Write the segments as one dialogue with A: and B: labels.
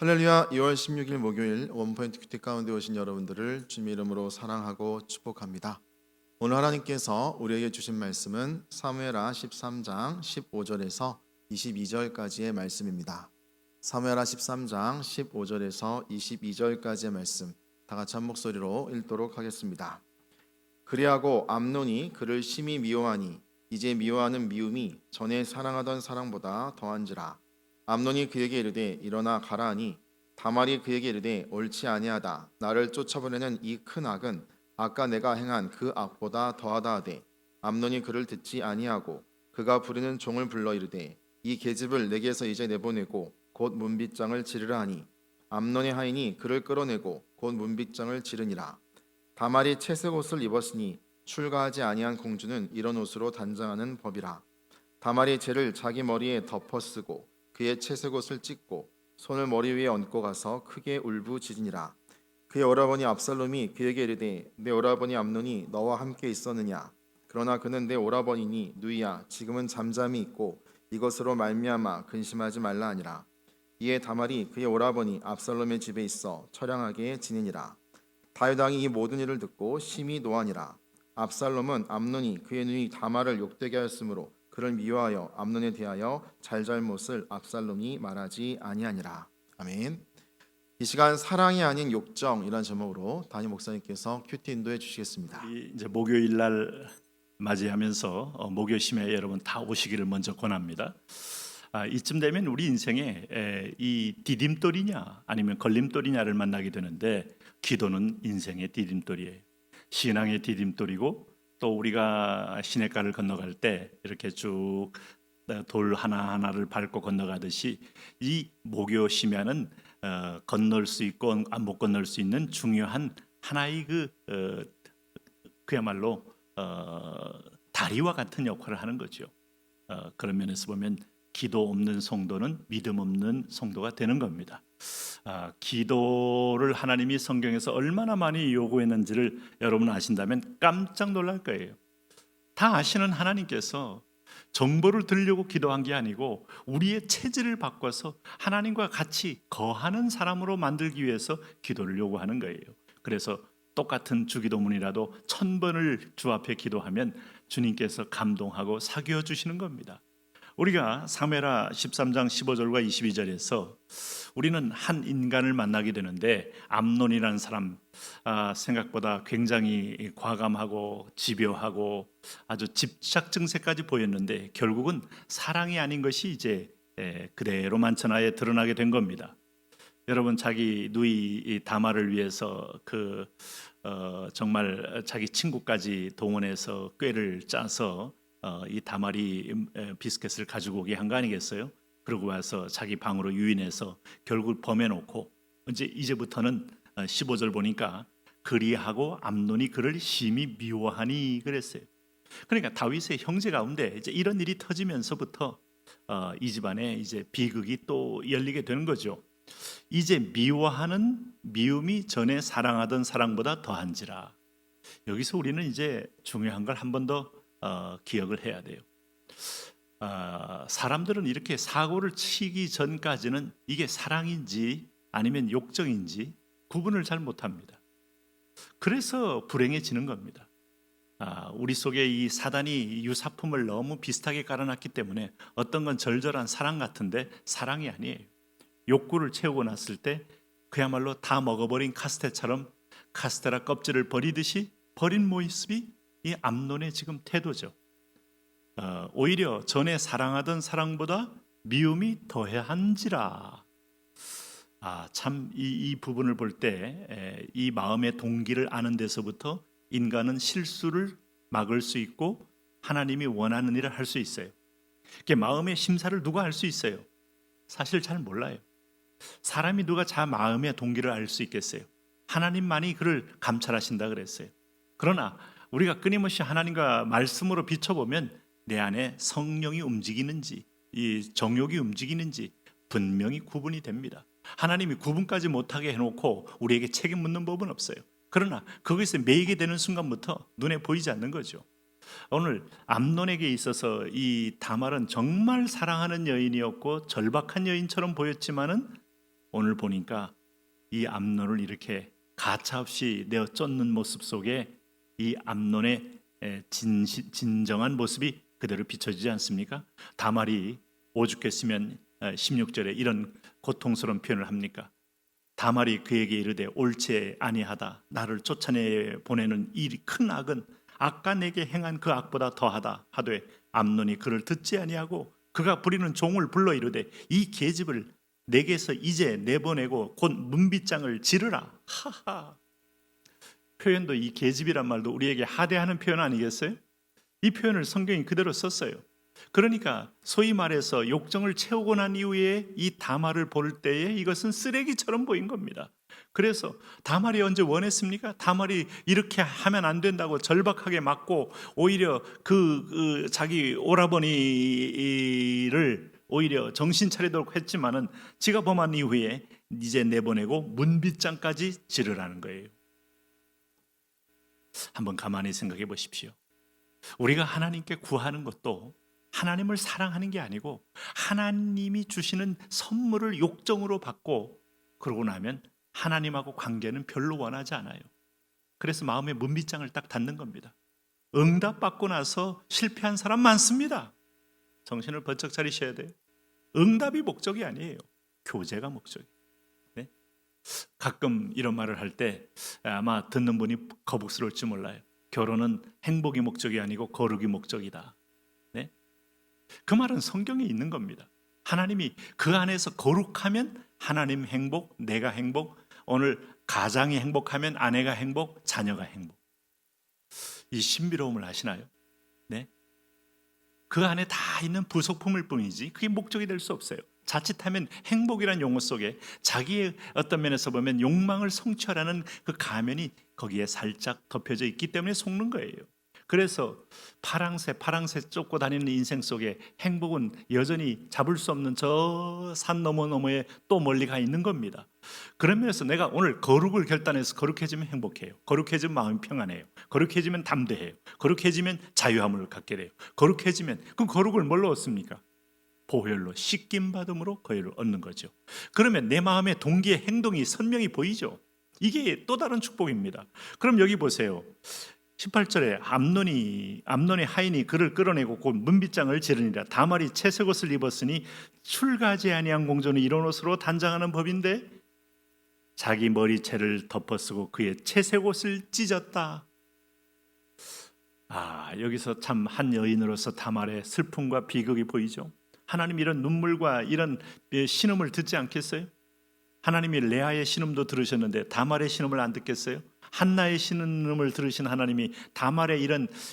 A: 할렐루야. 2월 16일 목요일 원포인트 큐티 가운데 오신 여러분들을 주님의 이름으로 사랑하고 축복합니다. 오늘 하나님께서 우리에게 주신 말씀은 사무엘하 13장 15절에서 22절까지의 말씀입니다. 사무엘하 13장 15절에서 22절까지의 말씀 다 같이 한 목소리로 읽도록 하겠습니다. 그리하고 암논이 그를 심히 미워하니 이제 미워하는 미움이 전에 사랑하던 사랑보다 더한지라. 암논이 그에게 이르되 일어나 가라 하니 다말이 그에게 이르되 옳지 아니하다. 나를 쫓아보내는 이 큰 악은 아까 내가 행한 그 악보다 더하다 하되 암논이 그를 듣지 아니하고 그가 부르는 종을 불러 이르되 이 계집을 내게서 이제 내보내고 곧 문빗장을 지르라 하니 암논의 하인이 그를 끌어내고 곧 문빗장을 지르니라. 다말이 채색 옷을 입었으니 출가하지 아니한 공주는 이런 옷으로 단장하는 법이라. 다말이 재를 자기 머리에 덮어 쓰고 그의 채색 옷을 찢고 손을 머리 위에 얹고 가서 크게 울부짖으니라. 그의 오라버니 압살롬이 그에게 이르되 내 오라버니 암논이 너와 함께 있었느냐? 그러나 그는 내 오라버니니 누이야 지금은 잠잠히 있고 이것으로 말미암아 근심하지 말라 하니라. 이에 다말이 그의 오라버니 압살롬의 집에 있어 처량하게 지내니라. 다윗 왕이 이 모든 일을 듣고 심히 노하니라. 압살롬은 암논이 그의 누이 다말을 욕되게 하였으므로 그를 미워하여 암논에 대하여 잘잘못을 압살롬이 말하지 아니하니라. 아멘. 이 시간 사랑이 아닌 욕정이라는 제목으로 담임 목사님께서 큐티 인도해 주시겠습니다.
B: 우리 이제 목요일 날 맞이하면서 목요 심야 여러분 다 오시기를 먼저 권합니다. 이쯤 되면 우리 인생에 이 디딤돌이냐 아니면 걸림돌이냐를 만나게 되는데 기도는 인생의 디딤돌이에요. 신앙의 디딤돌이고 또 우리가 시냇가를 건너갈 때 이렇게 쭉 돌 하나하나를 밟고 건너가듯이 이 목요 심야는 건널 수 있고 못 건널 수 있는 중요한 하나의 그야말로 다리와 같은 역할을 하는 거죠. 그런 면에서 보면 기도 없는 성도는 믿음 없는 성도가 되는 겁니다. 기도를 하나님이 성경에서 얼마나 많이 요구했는지를 여러분 아신다면 깜짝 놀랄 거예요. 다 아시는 하나님께서 정보를 들려고 기도한 게 아니고 우리의 체질을 바꿔서 하나님과 같이 거하는 사람으로 만들기 위해서 기도를 요구하는 거예요. 그래서 똑같은 주기도문이라도 1000번을 주 앞에 기도하면 주님께서 감동하고 사귀어 주시는 겁니다. 우리가 사무엘하 13장 15절과 22절에서 우리는 한 인간을 만나게 되는데 암논이라는 사람 생각보다 굉장히 과감하고 집요하고 아주 집착 증세까지 보였는데 결국은 사랑이 아닌 것이 이제 그대로 만천하에 드러나게 된 겁니다. 여러분 자기 누이 다말을 위해서 정말 자기 친구까지 동원해서 꾀를 짜서 이 다말이 비스켓을 가지고 오게 한 거 아니겠어요? 그러고 와서 자기 방으로 유인해서 결국 범해놓고 이제부터는 15절 보니까 그리하고 암논이 그를 심히 미워하니 그랬어요. 그러니까 다윗의 형제 가운데 이제 이런 일이 터지면서부터 이 집안에 이제 비극이 또 열리게 되는 거죠. 이제 미워하는 미움이 전에 사랑하던 사랑보다 더한지라. 여기서 우리는 이제 중요한 걸 한 번 더 기억을 해야 돼요. 사람들은 이렇게 사고를 치기 전까지는 이게 사랑인지 아니면 욕정인지 구분을 잘 못합니다. 그래서 불행해지는 겁니다. 우리 속에 이 사단이 유사품을 너무 비슷하게 깔아놨기 때문에 어떤 건 절절한 사랑 같은데 사랑이 아니에요. 욕구를 채우고 났을 때 그야말로 다 먹어버린 카스테처럼 카스테라 껍질을 버리듯이 버린 모습이 이 암논의 지금 태도죠. 오히려 전에 사랑하던 사랑보다 미움이 더해한지라. 참 이 부분을 볼 때 이 마음의 동기를 아는 데서부터 인간은 실수를 막을 수 있고 하나님이 원하는 일을 할 수 있어요. 마음의 심사를 누가 할 수 있어요? 사실 잘 몰라요. 사람이 누가 자 마음의 동기를 알 수 있겠어요? 하나님만이 그를 감찰하신다 그랬어요. 그러나 우리가 끊임없이 하나님과 말씀으로 비춰보면 내 안에 성령이 움직이는지 이 정욕이 움직이는지 분명히 구분이 됩니다. 하나님이 구분까지 못하게 해놓고 우리에게 책임 묻는 법은 없어요. 그러나 거기서 매이게 되는 순간부터 눈에 보이지 않는 거죠. 오늘 암논에게 있어서 이 다말은 정말 사랑하는 여인이었고 절박한 여인처럼 보였지만은 오늘 보니까 이 암논을 이렇게 가차없이 내어 쫓는 모습 속에 이 암논의 진정한 모습이 그대로 비춰지지 않습니까? 다말이 오죽했으면 16절에 이런 고통스러운 표현을 합니까? 다말이 그에게 이르되 옳지 아니하다. 나를 쫓아내 보내는 이 큰 악은 아까 내게 행한 그 악보다 더하다 하되 암논이 그를 듣지 아니하고 그가 부리는 종을 불러 이르되 이 계집을 내게서 이제 내보내고 곧 문빗장을 지르라. 하하. 표현도 이 계집이란 말도 우리에게 하대하는 표현 아니겠어요? 이 표현을 성경이 그대로 썼어요. 그러니까 소위 말해서 욕정을 채우고 난 이후에 이 다말을 볼 때에 이것은 쓰레기처럼 보인 겁니다. 그래서 다말이 언제 원했습니까? 다말이 이렇게 하면 안 된다고 절박하게 막고 오히려 그 자기 오라버니를 오히려 정신 차리도록 했지만은 지가 범한 이후에 이제 내보내고 문빗장까지 지르라는 거예요. 한번 가만히 생각해 보십시오. 우리가 하나님께 구하는 것도 하나님을 사랑하는 게 아니고 하나님이 주시는 선물을 욕정으로 받고 그러고 나면 하나님하고 관계는 별로 원하지 않아요. 그래서 마음의 문빗장을 딱 닫는 겁니다. 응답받고 나서 실패한 사람 많습니다. 정신을 번쩍 차리셔야 돼요. 응답이 목적이 아니에요. 교제가 목적이에요. 네? 가끔 이런 말을 할 때 아마 듣는 분이 거북스러울지 몰라요. 결혼은 행복이 목적이 아니고 거룩이 목적이다. 네? 그 말은 성경에 있는 겁니다. 하나님이 그 안에서 거룩하면 하나님 행복, 내가 행복, 오늘 가장이 행복하면 아내가 행복, 자녀가 행복. 이 신비로움을 아시나요? 네? 그 안에 다 있는 부속품일 뿐이지 그게 목적이 될 수 없어요. 자칫하면 행복이란 용어 속에 자기의 어떤 면에서 보면 욕망을 성취하라는 그 가면이 거기에 살짝 덮여져 있기 때문에 속는 거예요. 그래서 파랑새 쫓고 다니는 인생 속에 행복은 여전히 잡을 수 없는 저 산 너머에 또 멀리 가 있는 겁니다. 그런 면에서 내가 오늘 거룩을 결단해서 거룩해지면 행복해요. 거룩해지면 마음이 평안해요. 거룩해지면 담대해요. 거룩해지면 자유함을 갖게 돼요. 거룩해지면 그럼 거룩을 뭘로 얻습니까? 보혈로 씻김 받음으로 거혈을 얻는 거죠. 그러면 내 마음의 동기의 행동이 선명히 보이죠. 이게 또 다른 축복입니다. 그럼 여기 보세요. 18절에 암논의 하인이 그를 끌어내고 곧 문빗장을 지르니라. 다말이 채색 옷을 입었으니 출가지 아니한 공주는 이런 옷으로 단장하는 법인데 자기 머리채를 덮어쓰고 그의 채색 옷을 찢었다. 여기서 참 한 여인으로서 다말의 슬픔과 비극이 보이죠. 하나님 이런 눈물과 이런 신음을 듣지 않겠어요? 하나님이 레아의 신음도 들으셨는데 다말의 신음을 안 듣겠어요? 한나의 신음을 들으신 하나님이 다말의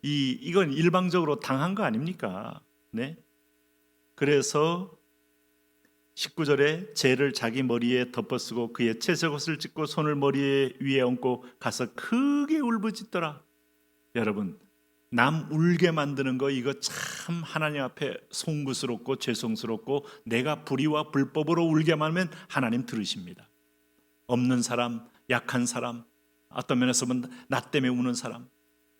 B: 이건 일방적으로 당한 거 아닙니까? 네. 그래서 19절에 재를 자기 머리에 덮어쓰고 그의 채색 옷을 찢고 손을 머리 위에 얹고 가서 크게 울부짖더라. 여러분, 남 울게 만드는 거 이거 참 하나님 앞에 송구스럽고 죄송스럽고 내가 불의와 불법으로 울게 하면 하나님 들으십니다. 없는 사람, 약한 사람, 어떤 면에서 보면 나 때문에 우는 사람.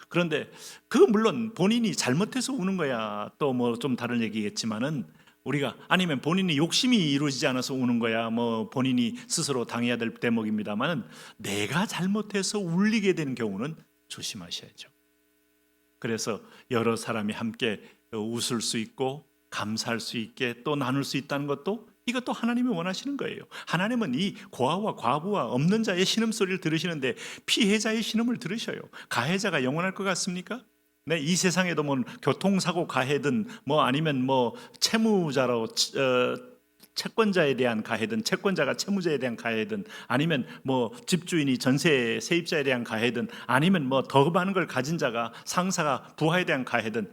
B: 그런데 그거 물론 본인이 잘못해서 우는 거야. 또 뭐 좀 다른 얘기겠지만은 우리가 아니면 본인이 욕심이 이루어지지 않아서 우는 거야. 뭐 본인이 스스로 당해야 될 대목입니다만은 내가 잘못해서 울리게 되는 경우는 조심하셔야죠. 그래서 여러 사람이 함께 웃을 수 있고 감사할 수 있게 또 나눌 수 있다는 것도 이것도 하나님이 원하시는 거예요. 하나님은 이 고아와 과부와 없는 자의 신음소리를 들으시는데 피해자의 신음을 들으셔요. 가해자가 영원할 것 같습니까? 네, 이 세상에도 뭐 교통사고 가해든 뭐 아니면 뭐 채무자로 채권자에 대한 가해든 채권자가 채무자에 대한 가해든 아니면 뭐 집주인이 전세 세입자에 대한 가해든 아니면 뭐 더 많은 걸 가진 자가 상사가 부하에 대한 가해든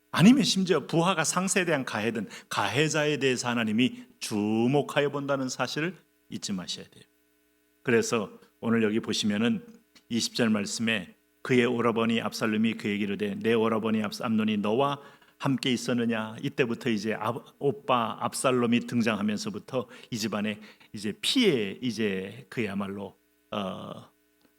B: 아니면 심지어 부하가 상사에 대한 가해든 가해자에 대해서 하나님이 주목하여 본다는 사실을 잊지 마셔야 돼요. 그래서 오늘 여기 보시면은 20절 말씀에 그의 오라버니 압살롬이 그에게 이르되 내 오라버니 암논이 너와 함께 있었느냐. 이때부터 이제 오빠 압살롬이 등장하면서부터 이 집안에 이제 피해 이제 그야말로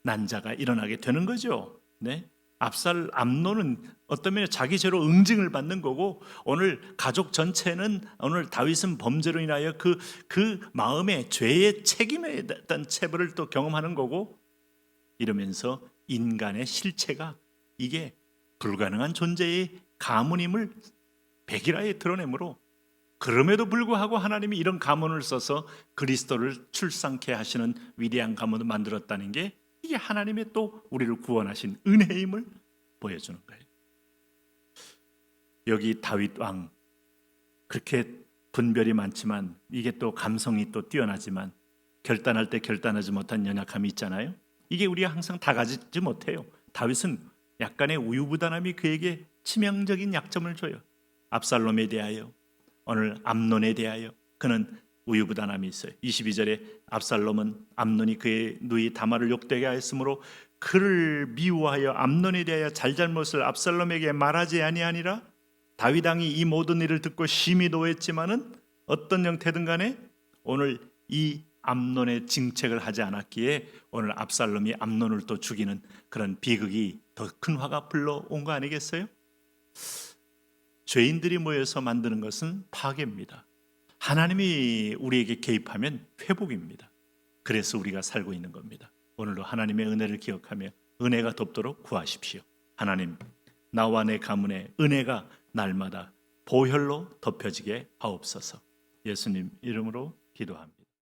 B: 난자가 일어나게 되는 거죠. 네. 암논은 어떤 면에 자기 죄로 응징을 받는 거고, 오늘 가족 전체는 오늘 다윗은 범죄로 인하여 그 마음의 죄의 책임에 대한 체벌을 또 경험하는 거고, 이러면서 인간의 실체가 이게 불가능한 존재의 가문임을 백일하에 드러내므로, 그럼에도 불구하고 하나님이 이런 가문을 써서 그리스도를 출산케 하시는 위대한 가문을 만들었다는 게, 이게 하나님의 또 우리를 구원하신 은혜임을 보여주는 거예요. 여기 다윗 왕, 그렇게 분별이 많지만, 이게 또 감성이 또 뛰어나지만 결단할 때 결단하지 못한 연약함이 있잖아요. 이게 우리가 항상 다 가지지 못해요. 다윗은 약간의 우유부단함이 그에게 치명적인 약점을 줘요. 압살롬에 대하여, 오늘 암논에 대하여 그는 우유부단함이 있어요. 22절에 압살롬은 암논이 그의 누이 다말을 욕되게 하였으므로 그를 미워하여 암논에 대하여 잘잘못을 압살롬에게 말하지 아니하니라. 다윗 왕이 이 모든 일을 듣고 심히 노했지만은 어떤 형태든 간에 오늘 이 암논의 징책을 하지 않았기에 오늘 압살롬이 암논을 또 죽이는 그런 비극이 더 큰 화가 불러온 거 아니겠어요? 죄인들이 모여서 만드는 것은 파괴입니다. 하나님이 우리에게 개입하면 회복입니다. 그래서 우리가 살고 있는 겁니다. 오늘도 하나님의 은혜를 기억하며 은혜가 덮도록 구하십시오. 하나님, 나와 내 가문에 은혜가 날마다 보혈로 덮여지게 하옵소서. 예수님 이름으로 기도합니다.